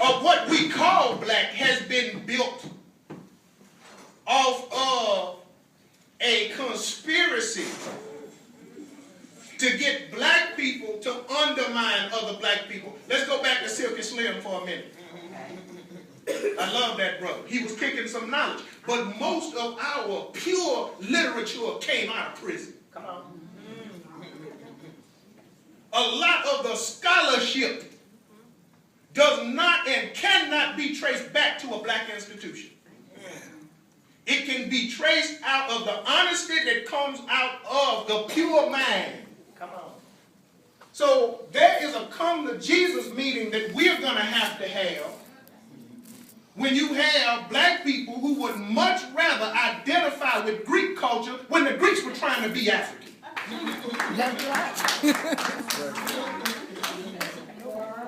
of what we call black has been built off of a conspiracy to get black people to undermine other black people. Let's go back to Silky Slim for a minute. I love that brother. He was kicking some knowledge. But most of our pure literature came out of prison. Come on. A lot of the scholarship does not and cannot be traced back to a black institution. It can be traced out of the honesty that comes out of the pure mind. Come on. So there is a come to Jesus meeting that we're going to have when you have black people who would much rather identify with Greek culture when the Greeks were trying to be African.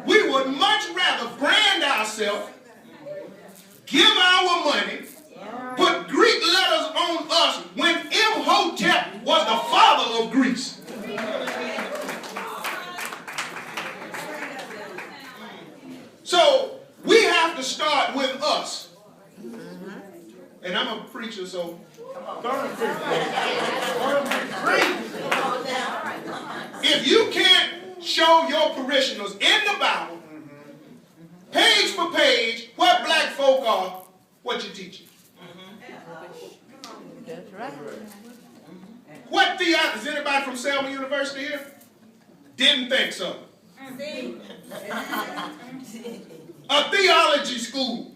We would much rather brand ourselves, give our money, put Greek letters on us when Imhotep was the father of Greece. So we have to start with us. And I'm a preacher, so if you can't show your parishioners in the Bible, page for page, what black folk are, what you teaching. That's right. What theology? Is anybody from Selma University here? Didn't think so. A theology school.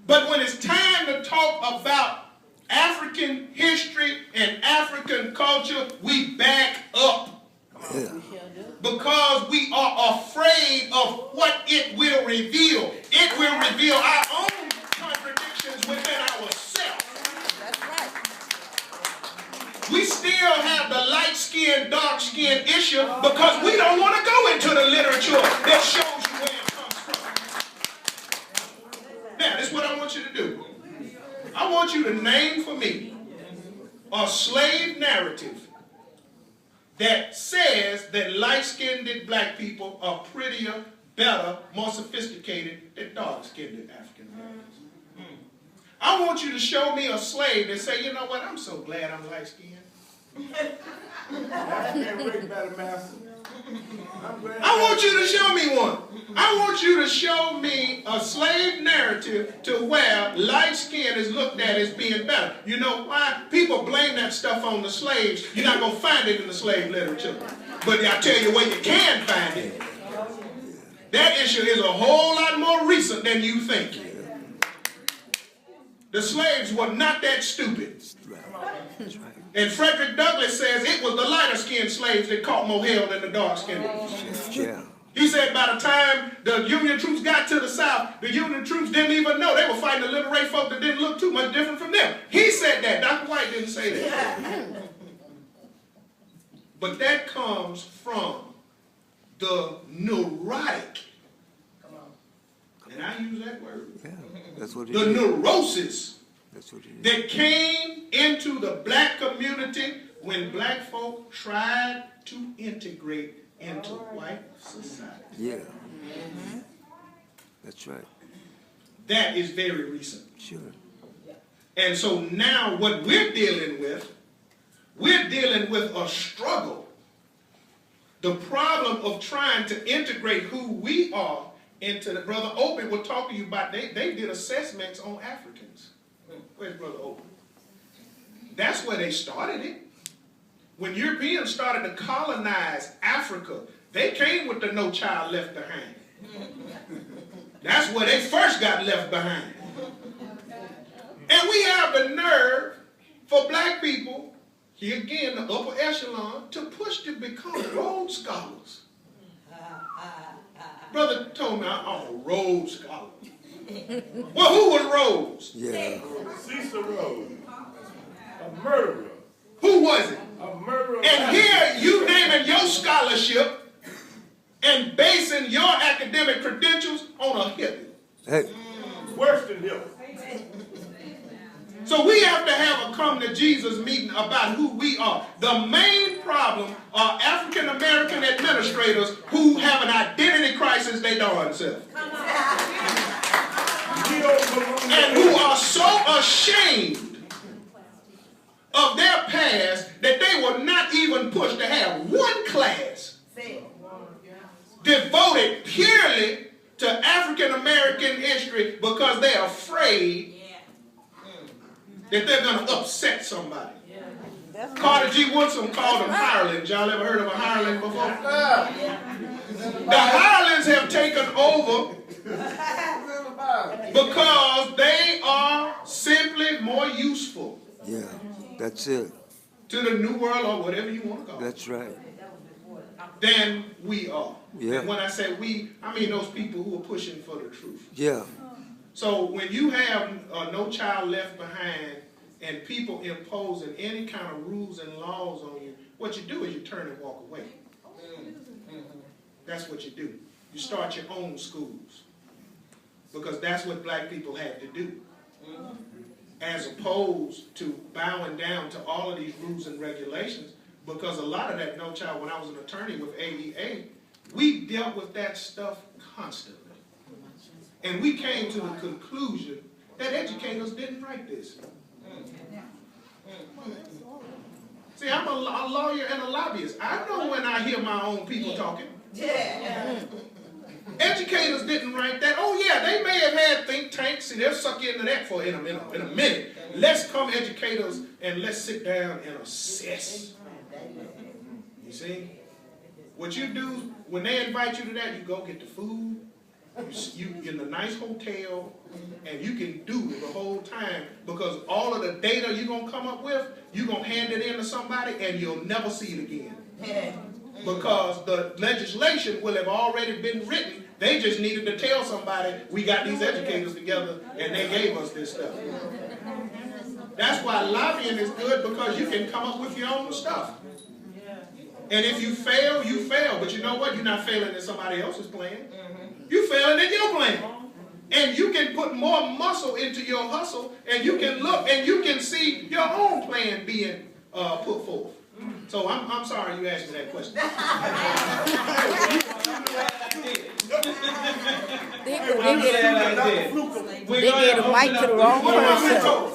But when it's time to talk about African history and African culture, we back up. Because we are afraid of what it will reveal. It will reveal our own contradictions within ourselves. That's right. We still have the light-skinned, dark-skinned issue because we don't want to go into the literature that shows you where it comes from. Now, this is what I want you to do. I want you to name for me a slave narrative that says that light-skinned black people are prettier, better, more sophisticated than dark-skinned African Americans. I want you to show me a slave that say, you know what, I'm so glad I'm light-skinned. I want you to show me one. I want you to show me a slave narrative to where light skin is looked at as being better. You know why? People blame that stuff on the slaves. You're not going to find it in the slave literature. But I tell you where you can find it. That issue is a whole lot more recent than you think. The slaves were not that stupid. And Frederick Douglass says it was the lighter-skinned slaves that caught more hell than the dark-skinned ones. Yeah. He said by the time the Union troops got to the South, the Union troops didn't even know. They were fighting to liberate folk that didn't look too much different from them. He said that. Dr. White didn't say that. But that comes from the neurotic. And I use that word. Yeah, that's what it the is. Neurosis. That's what it is. That came into the black community when black folk tried to integrate into white society. Yeah. That's right. That is very recent. Sure. And so now what we're dealing with a struggle. The problem of trying to integrate who we are into the, Brother Opie will talk to you about, they did assessments on Africans. Where's Brother Opie? That's where they started it. When Europeans started to colonize Africa, they came with the No Child Left Behind. That's where they first got left behind. And we have the nerve for black people, here again, the upper echelon, to push to become Rhodes Scholars. Brother told me I'm a Rhodes Scholar. Well, who was Rhodes? Yeah. Cecil Rhodes. A murderer. Who was it? A murderer. And here you naming your scholarship and basing your academic credentials on a hippie. Hey. Worse than him. So we have to have a come to Jesus meeting about who we are. The main problem are African American administrators who have an identity crisis they darn self. and who are so ashamed of their past that they will not even push to have one class devoted purely to African American history because they're afraid that they're going to upset somebody. Carter G. Woodson called them hirelings. Y'all ever heard of a hireling before? The hirelings have taken over because they are simply more useful. Yeah, that's it. To the new world or whatever you want to call it. That's right. Than we are. Yeah. And when I say we, I mean those people who are pushing for the truth. Yeah. So when you have No Child Left Behind and people imposing any kind of rules and laws on you, what you do is you turn and walk away. That's what you do. You start your own schools. Because that's what black people had to do. As opposed to bowing down to all of these rules and regulations, because a lot of that No Child, when I was an attorney with AEA, we dealt with that stuff constantly. And we came to the conclusion that educators didn't write this. See, I'm a lawyer and a lobbyist. I know when I hear my own people talking. Educators didn't write that. Oh yeah, they may have had think tanks. See, they'll suck you into that for in a minute. Let's come educators and let's sit down and assess. You see? What you do, when they invite you to that, you go get the food, you in the nice hotel, and you can do it the whole time because all of the data you're going to come up with, you're going to hand it in to somebody and you'll never see it again. Because the legislation will have already been written. They just needed to tell somebody, we got these educators together and they gave us this stuff. That's why lobbying is good, because you can come up with your own stuff. And if you fail, you fail. But you know what? You're not failing in somebody else's plan. You're failing in your plan. And you can put more muscle into your hustle, and you can look and you can see your own plan being put forth. So I'm sorry you asked me that question. They gave a mic to the wrong person.